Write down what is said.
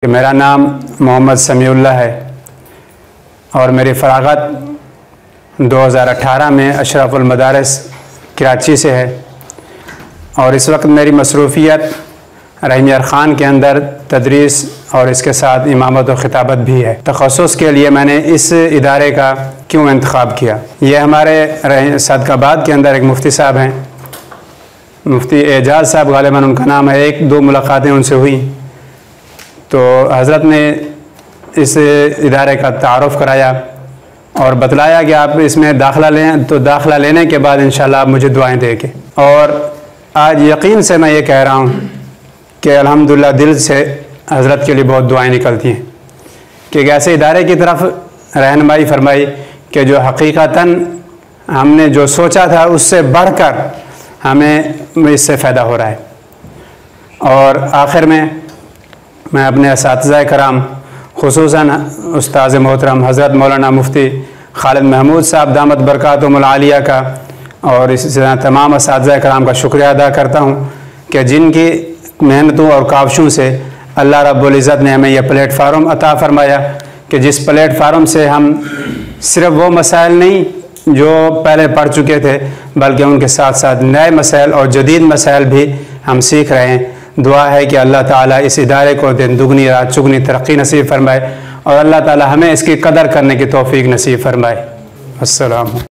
میرا نام محمد سمیع اللہ ہے اور میری فراغت 2018 میں اشرف المدارس کراچی سے ہے، اور اس وقت میری مصروفیت رحیم یار خان کے اندر تدریس اور اس کے ساتھ امامت و خطابت بھی ہے۔ تخصص کے لیے میں نے اس ادارے کا کیوں انتخاب کیا؟ یہ ہمارے صدقہ آباد کے اندر ایک مفتی صاحب ہیں، مفتی اعجاز صاحب غالباً ان کا نام ہے، ایک دو ملاقاتیں ان سے ہوئی تو حضرت نے اس ادارے کا تعارف کرایا اور بتلایا کہ آپ اس میں داخلہ لیں، تو داخلہ لینے کے بعد انشاءاللہ آپ مجھے دعائیں دیں گے۔ اور آج یقین سے میں یہ کہہ رہا ہوں کہ الحمدللہ دل سے حضرت کے لیے بہت دعائیں نکلتی ہیں کہ ایک ایسے ادارے کی طرف رہنمائی فرمائی کہ جو حقیقتاً ہم نے جو سوچا تھا اس سے بڑھ کر ہمیں اس سے فائدہ ہو رہا ہے۔ اور آخر میں اپنے اساتذہ کرام خصوصاً استاذ محترم حضرت مولانا مفتی خالد محمود صاحب دامت برکاتہم العالیہ کا اور اسی طرح تمام اساتذہ کرام کا شکریہ ادا کرتا ہوں کہ جن کی محنتوں اور کاوشوں سے اللہ رب العزت نے ہمیں یہ پلیٹ فارم عطا فرمایا کہ جس پلیٹ فارم سے ہم صرف وہ مسائل نہیں جو پہلے پڑھ چکے تھے بلکہ ان کے ساتھ ساتھ نئے مسائل اور جدید مسائل بھی ہم سیکھ رہے ہیں۔ دعا ہے کہ اللہ تعالیٰ اس ادارے کو دن دگنی رات چگنی ترقی نصیب فرمائے اور اللہ تعالیٰ ہمیں اس کی قدر کرنے کی توفیق نصیب فرمائے۔ السلام